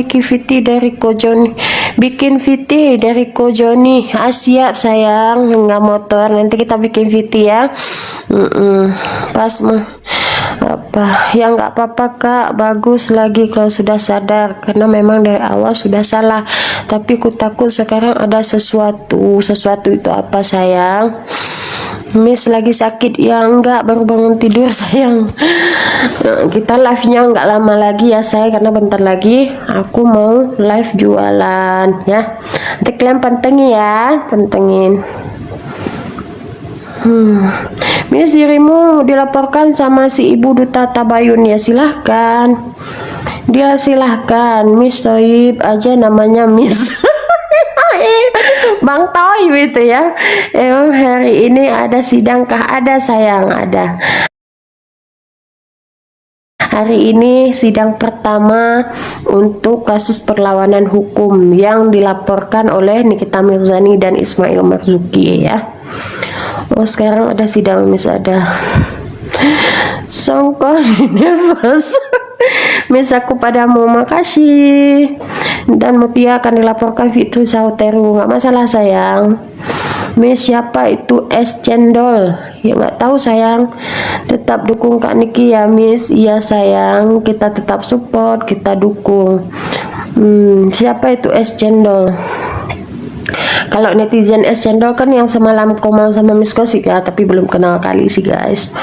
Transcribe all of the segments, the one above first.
bikin VT dari Ko Joni. Bikin VT dari Ko Joni. Siap sayang, nggak motor. Nanti kita bikin VT ya. Pas apa ya, nggak apa-apa kak, bagus lagi kalau sudah sadar, karena memang dari awal sudah salah, tapi ku takut sekarang ada sesuatu itu apa sayang? Miss lagi sakit ya? Enggak, baru bangun tidur sayang. Kita live nya nggak lama lagi ya saya, karena bentar lagi aku mau live jualan ya. Nanti kalian pantengin. Miss, dirimu dilaporkan sama si Ibu Duta Tabayun ya, silahkan. Dia silahkan, Miss Toib aja namanya Miss. Bang Toib itu ya. Emang hari ini ada sidangkah? Ada sayang, ada. Hari ini sidang pertama untuk kasus perlawanan hukum yang dilaporkan oleh Nikita Mirzani dan Ismail Marzuki ya. Oh, sekarang ada sidang, Miss, ada. Songko nervous. Miss, aku padamu makasih. Dan Mutia akan dilaporkan Fitri Sauteru, nggak masalah sayang. Miss, siapa itu es cendol? Ya nggak tahu sayang. Tetap dukung Kak Niki ya Miss. Iya sayang, kita tetap support, kita dukung. Siapa itu es cendol? Kalau netizen es cendol kan yang semalam komal sama Miss Kosik ya, tapi belum kenal kali sih guys.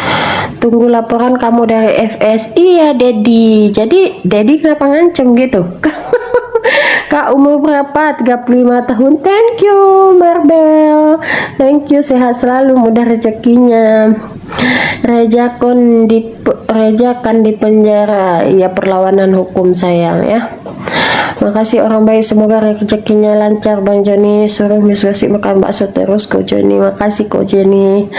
Tunggu laporan kamu dari FS. Iya Dedi. Jadi Dedi kenapa ngancem gitu? Kak umur berapa? 35 tahun. Thank you Marbel. Thank you, sehat selalu, mudah rezekinya. Reja kan di penjara. Ya, perlawanan hukum sayang ya. Makasih orang baik, semoga rezekinya lancar Bang Joni. Suruh Miss Gosip makan bakso terus Ko Joni. Makasih Ko Joni.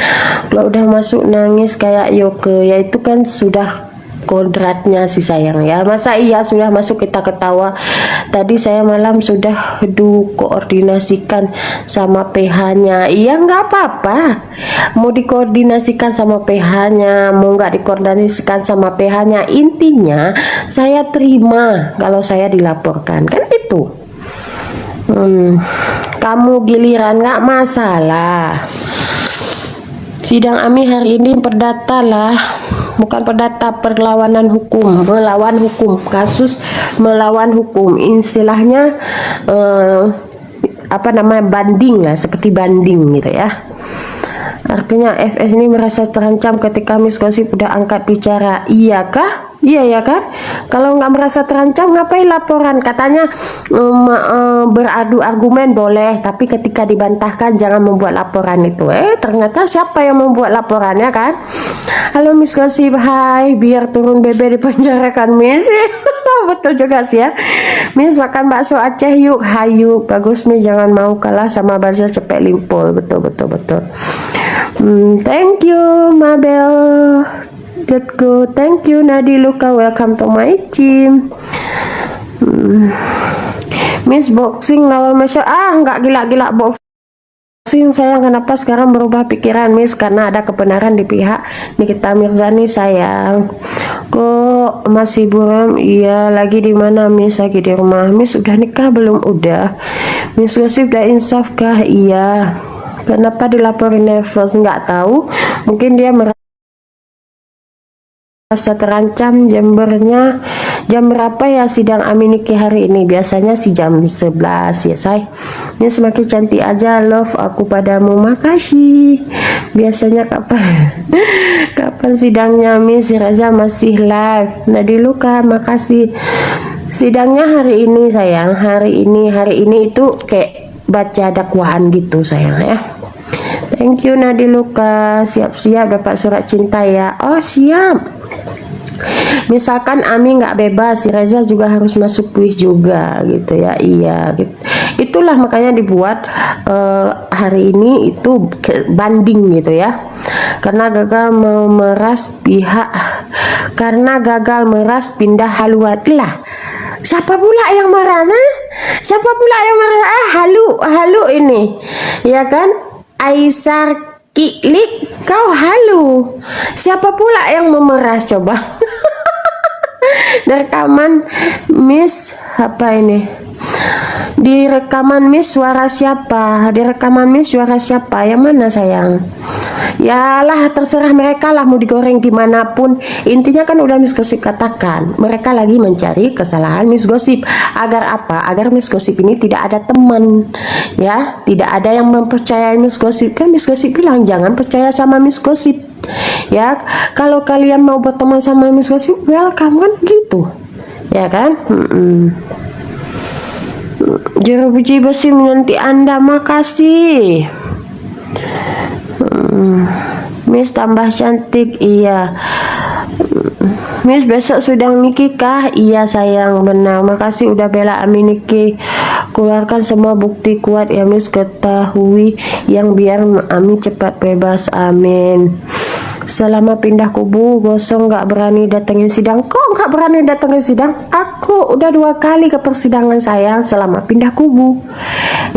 Kalau udah masuk nangis kayak Yoke, ya itu kan sudah kodratnya sih sayang ya. Masa iya sudah masuk kita ketawa. Tadi saya malam sudah koordinasikan sama PH-nya. Iya nggak apa-apa, mau dikoordinasikan sama PH-nya, mau nggak dikoordinasikan sama PH-nya, intinya saya terima kalau saya dilaporkan, kan itu. Kamu giliran nggak masalah. Sidang Ami hari ini perdata lah, bukan perdata, perlawanan hukum, melawan hukum, kasus melawan hukum, istilahnya apa namanya, banding lah, seperti banding gitu ya. Artinya FS ini merasa terancam ketika Miss Gosip udah angkat bicara. Iya kah? Iya ya kan? Kalau nggak merasa terancam ngapain laporan? Katanya beradu argumen boleh, tapi ketika dibantahkan jangan membuat laporan itu. Ternyata siapa yang membuat laporannya kan? Halo Miss Gosip, hai, biar turun bebe di penjara kan Miss? Betul juga sih ya. Miss, makan bakso Aceh yuk. Hayu, bagus Miss, jangan mau kalah sama Bazar Cepet Limpol. Betul. Thank you Mabel. Good go. Thank you Nadi Luka, welcome to my team. Miss, boxing lawan Masya. Nggak gila-gila boxing sayang. Kenapa sekarang berubah pikiran Miss? Karena ada kebenaran di pihak Nikita Mirzani sayang. Kok masih buram? Iya, lagi di mana Miss? Lagi di rumah. Miss udah nikah belum? Udah. Miss Gosip udah insaf kah? Iya. Kenapa dilaporin nervous? Nggak tahu, mungkin dia merasa terancam. Jam berapa ya sidang Aminiki hari ini? Biasanya sih jam 11 ya say. Ini semakin cantik aja, love aku padamu. Makasih. Biasanya kapan sidangnya Miss? Raja masih live. Nadi Luka, makasih. Sidangnya hari ini sayang. Hari ini itu kayak baca dakwaan gitu sayang ya. Thank you Nadi Luka. Siap-siap dapat surat cinta ya. Oh siap. Misalkan Ami nggak bebas, si Reza juga harus masuk kuis juga gitu ya. Iya gitu. Itulah makanya dibuat hari ini itu banding gitu ya. Karena gagal memeras pindah haluan lah. Siapa pula yang merasa? Halu ini ya kan? Aisar Kiklik, kau halu. Siapa pula yang memeras coba? Rekaman Miss apa ini? Di rekaman Miss suara siapa? Di rekaman Miss suara siapa? Yang mana sayang? Ya lah terserah mereka lah mau digoreng gimana pun. Intinya kan udah Miss Gosip katakan, mereka lagi mencari kesalahan Miss Gosip. Agar apa? Agar Miss Gosip ini tidak ada teman, ya, tidak ada yang mempercayai Miss Gosip. Kan Miss Gosip bilang jangan percaya sama Miss Gosip. Ya, kalau kalian mau berteman sama Miss Gosip, welcome kan gitu. Ya kan? Juru puji besi menanti Anda, makasih. Miss tambah cantik, iya. Miss besok sudah nikah? Iya sayang, benar. Makasih udah bela Ami nikah. Keluarkan semua bukti kuat ya Miss, ketahui yang biar Ami cepat bebas, amin. Selama pindah kubu gosong nggak berani datengin sidang. Kok nggak berani datengin sidang? Aku udah 2 kali ke persidangan sayang selama pindah kubu.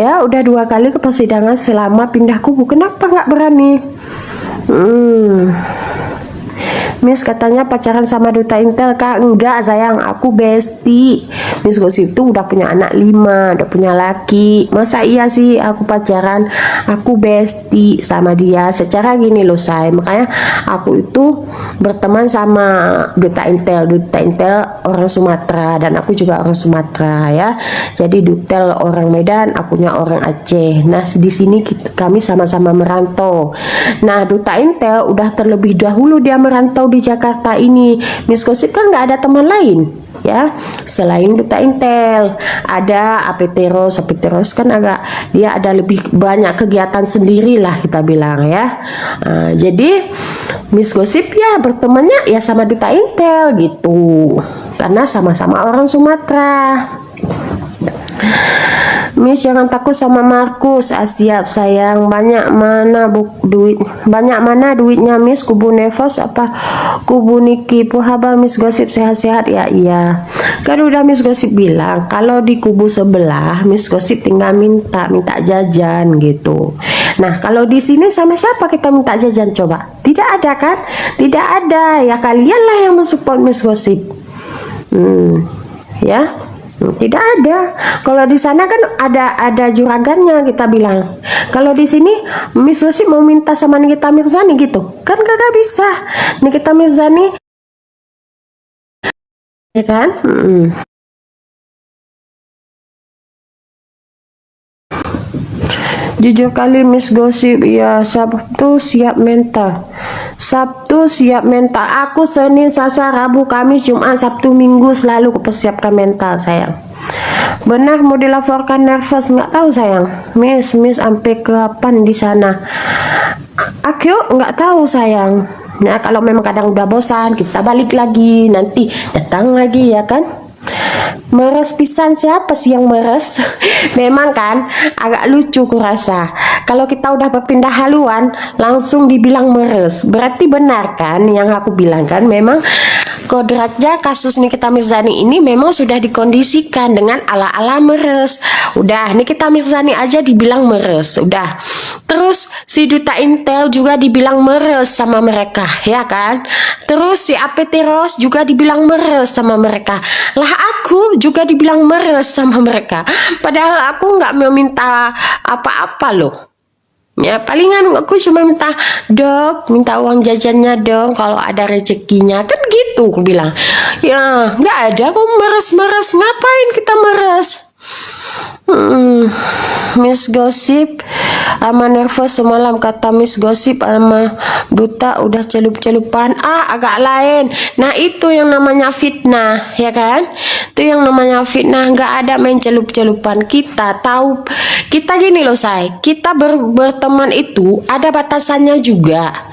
Ya udah 2 kali ke persidangan selama pindah kubu. Kenapa nggak berani? Miss katanya pacaran sama Duta Intel, Kak. Enggak sayang, aku bestie. Miss Gosip itu udah punya anak 5, udah punya laki. Masa iya sih aku pacaran? Aku bestie sama dia. Secara gini loh say, makanya aku itu berteman sama Duta Intel. Duta Intel orang Sumatera dan aku juga orang Sumatera ya. Jadi Dutel orang Medan, akunya orang Aceh. Nah di sini kami sama-sama merantau. Nah Duta Intel udah terlebih dahulu dia merantau di Jakarta ini. Miss Gosip kan nggak ada teman lain ya selain Duta Intel. Ada Apeteros kan agak dia ada lebih banyak kegiatan sendiri lah kita bilang ya. Jadi Miss Gosip ya bertemannya ya sama Duta Intel gitu karena sama-sama orang Sumatera. Miss jangan takut sama Markus. Siap sayang. Banyak mana duitnya Miss? Kubu Nevos apa kubu Niki? Puhaba Miss Gosip sehat-sehat ya. Iya kan udah Miss Gosip bilang kalau di kubu sebelah Miss Gosip tinggal minta jajan gitu. Nah kalau di sini sama siapa kita minta jajan coba? Tidak ada kan? Tidak ada. Ya kalian lah yang mensupport Miss Gosip. Ya tidak ada. Kalau di sana kan ada juragannya kita bilang. Kalau di sini Miss Gosip mau minta sama Nikita Mirzani gitu kan kagak bisa. Nikita Mirzani ya kan. Jujur kali Miss Gosip ya. Sabtu siap mental. Aku Senin, Selasa, Rabu, Kamis, Jumat, Sabtu, Minggu selalu kupersiapkan mental sayang. Benar mau dilaporkan nervous? Nggak tahu sayang. Miss sampai kapan di sana? Aku nggak tahu sayang. Nah kalau memang kadang udah bosan kita balik lagi, nanti datang lagi ya kan. Meres pisan, siapa sih yang meres? Memang kan agak lucu kurasa kalau kita udah berpindah haluan langsung dibilang meres. Berarti benar kan yang aku bilang kan, memang kodratnya kasus Nikita Mirzani ini memang sudah dikondisikan dengan ala-ala meres. Udah Nikita Mirzani aja dibilang meres, udah. Terus si Duta Intel juga dibilang meres sama mereka, ya kan? Terus si Apeteros juga dibilang meres sama mereka. Lah aku juga dibilang meres sama mereka. Padahal aku nggak meminta apa-apa loh. Ya palingan aku cuma minta uang jajannya dong kalau ada rezekinya kan gitu aku bilang. Ya nggak ada kok meres-meres, ngapain kita meres? Miss Gosip sama nervous semalam, kata Miss Gosip sama Duta udah celup-celupan. Agak lain. Nah itu yang namanya fitnah ya kan, itu yang namanya fitnah. Nggak ada main celup-celupan. Kita tahu, kita gini loh say, kita berteman itu ada batasannya juga.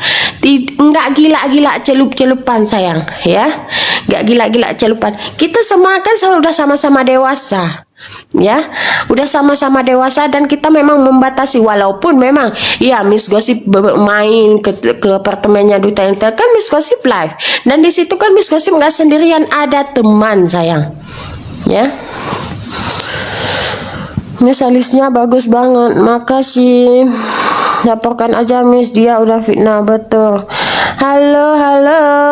Nggak gila-gila celup-celupan sayang ya, nggak gila-gila celupan. Kita semua kan udah sama-sama dewasa ya, udah sama-sama dewasa dan kita memang membatasi. Walaupun memang ya Miss Gosip main ke apartemennya Duta Intel kan Miss Gosip live, dan di situ kan Miss Gosip nggak sendirian, ada teman sayang ya. Miss alisnya bagus banget, makasih. Laporkan aja Miss, dia udah fitnah betul. Halo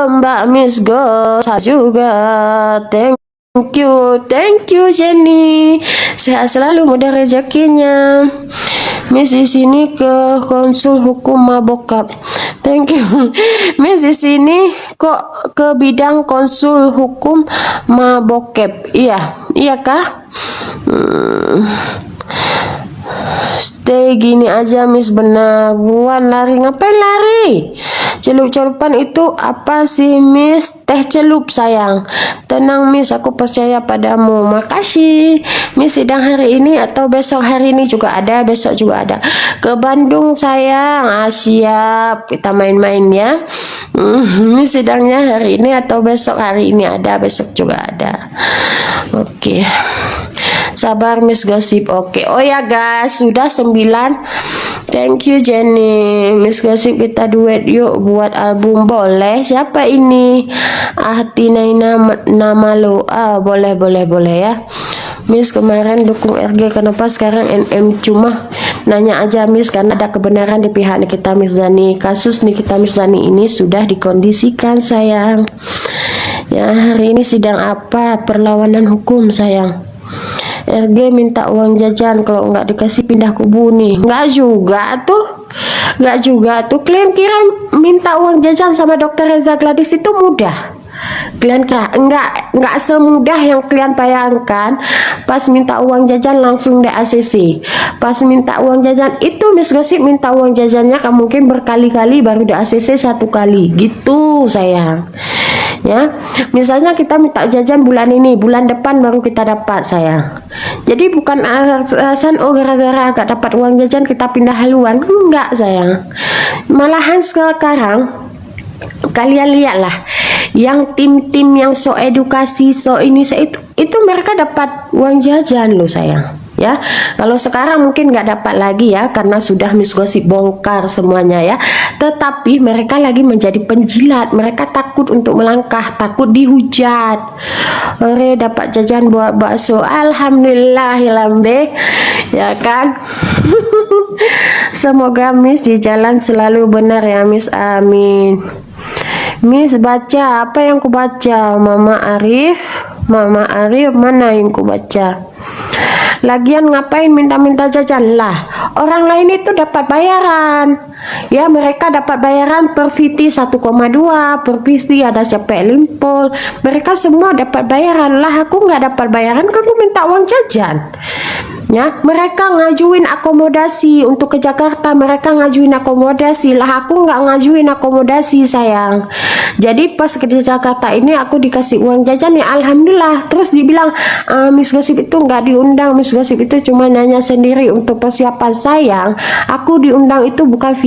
Mbak Miss Gosa juga. Thank you Jenny. Sehat selalu, mudah rezekinya. Miss di sini ke konsul hukum mabokap. Thank you. Miss di sini kok ke bidang konsul hukum mabokep. Iya kah? Stay gini aja Miss, benar. Buan lari, ngapain lari? Celup-celupan itu apa sih Miss? Teh celup sayang. Tenang Miss, aku percaya padamu. Makasih. Miss sidang hari ini atau besok? Hari ini juga ada, besok juga ada. Ke Bandung sayang. Siap, kita main-main ya. Miss sidangnya hari ini atau besok? Hari ini ada, besok juga ada. Oke. Sabar Miss Gosip. Oke. Oh ya guys, sudah 9. Thank you Jenny. Miss Gosip kita duet yuk buat album. Boleh. Siapa ini? Tinaina nama lo. Boleh ya. Miss kemarin dukung RG, kenapa sekarang NM? Cuma nanya aja Miss, karena ada kebenaran di pihak Nikita Mirzani. Kasus Nikita Mirzani ini sudah dikondisikan sayang. Ya, hari ini sidang apa? Perlawanan hukum sayang. RG minta uang jajan, kalau nggak dikasih pindah kubu nih. Nggak juga tuh. Kalian kira minta uang jajan sama Dokter Reza Gladys itu mudah? Kalian kira nggak semudah yang kalian bayangkan. Pas minta uang jajan langsung di ACC. Pas minta uang jajan itu Miss Gosip minta uang jajannya mungkin berkali-kali, baru di ACC 1 kali gitu sayang. Ya, misalnya kita minta jajan bulan ini, bulan depan baru kita dapat sayang. Jadi bukan alasan gara-gara gak dapat uang jajan kita pindah haluan, enggak sayang. Malahan sekarang kalian lihatlah yang tim-tim yang so edukasi, so ini, so itu mereka dapat uang jajan loh sayang. Ya, kalau sekarang mungkin nggak dapat lagi ya, karena sudah Miss Gosip bongkar semuanya ya. Tetapi mereka lagi menjadi penjilat, mereka takut untuk melangkah, takut dihujat. Ore dapat jajan buat bakso, alhamdulillah lambe, ya kan. Semoga Miss di jalan selalu benar ya Miss, amin. Miss baca apa yang ku baca? Mama Arif mana yang ku baca? Lagian ngapain minta-minta jajan lah? Orang lain itu dapat bayaran. Ya, mereka dapat bayaran per VT 1,2, per VT ada cepet limpol. Mereka semua dapat bayaran lah. Aku nggak dapat bayaran, kamu minta uang jajan. Ya, mereka ngajuin akomodasi untuk ke Jakarta, mereka ngajuin akomodasi lah. Aku nggak ngajuin akomodasi sayang. Jadi pas ke Jakarta ini aku dikasih uang jajan ya alhamdulillah. Terus dibilang Miss Gosip itu nggak diundang, Miss Gosip itu cuma nanya sendiri untuk persiapan sayang. Aku diundang itu bukan